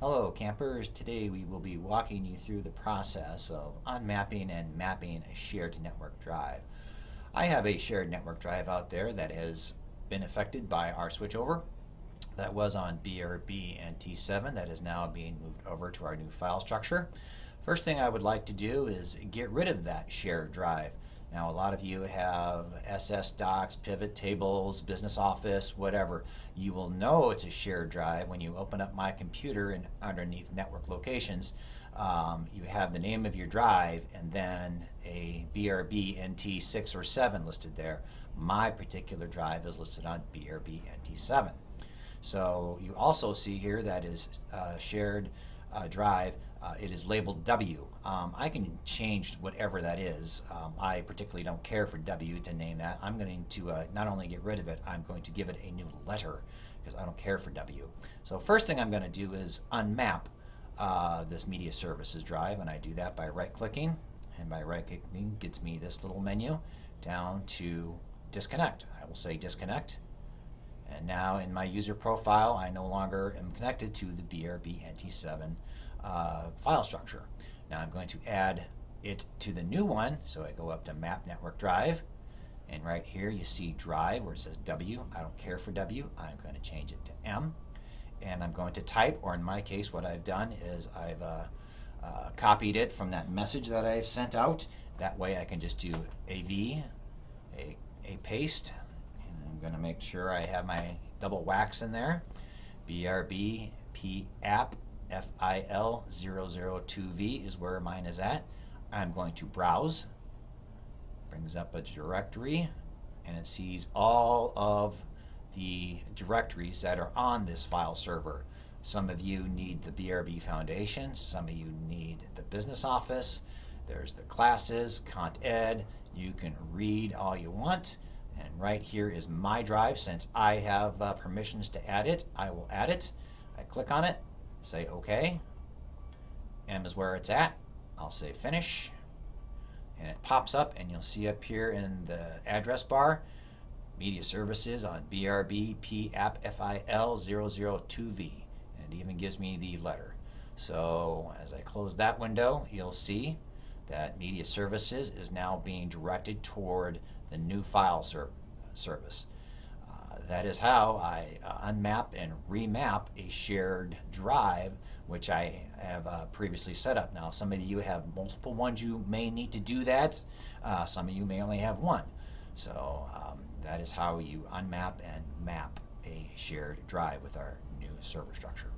Hello campers, today we will be walking you through the process of unmapping and mapping a shared network drive. I have a shared network drive out there that has been affected by our switchover. That was on BRB and T7 that is now being moved over to our new file structure. First thing I would like to do is get rid of that shared drive. Now a lot of you have SS docs, pivot tables, business office, whatever. You will know it's a shared drive when you open up my computer and underneath network locations, you have the name of your drive and then a BRB NT6 or 7 listed there. My particular drive is listed on BRB NT7. So you also see here that is shared drive. It is labeled W. I can change whatever that is. I particularly don't care for W to name that. I'm going to not only get rid of it, I'm going to give it a new letter because I don't care for W. So first thing I'm going to do is unmap this media services drive, and I do that by right-clicking, and by right-clicking gets me this little menu down to disconnect. I will say disconnect. And now in my user profile, I no longer am connected to the BRB NT7 file structure. Now I'm going to add it to the new one, so I go up to Map Network Drive, and right here you see Drive where it says W. I don't care for W. I'm going to change it to M, and I'm going to type, or in my case what I've done is I've copied it from that message that I've sent out. That way I can just do a V, a paste. I'm going to make sure I have my double wax in there. BRB P app FIL002V is where mine is at. I'm going to browse. Brings up a directory, and it sees all of the directories that are on this file server. Some of you need the BRB Foundation. Some of you need the Business Office. There's the classes, Cont Ed. You can read all you want. And right here is my drive. Since I have permissions to add it, I will add it. I click on it, say OK. M is where it's at. I'll say finish. And it pops up, and you'll see up here in the address bar, Media Services on BRB P app FIL002V. And it even gives me the letter. So as I close that window, you'll see that Media Services is now being directed toward the new file service. That is how I unmap and remap a shared drive, which I have previously set up. Now, some of you have multiple ones. You may need to do that. Some of you may only have one. So that is how you unmap and map a shared drive with our new server structure.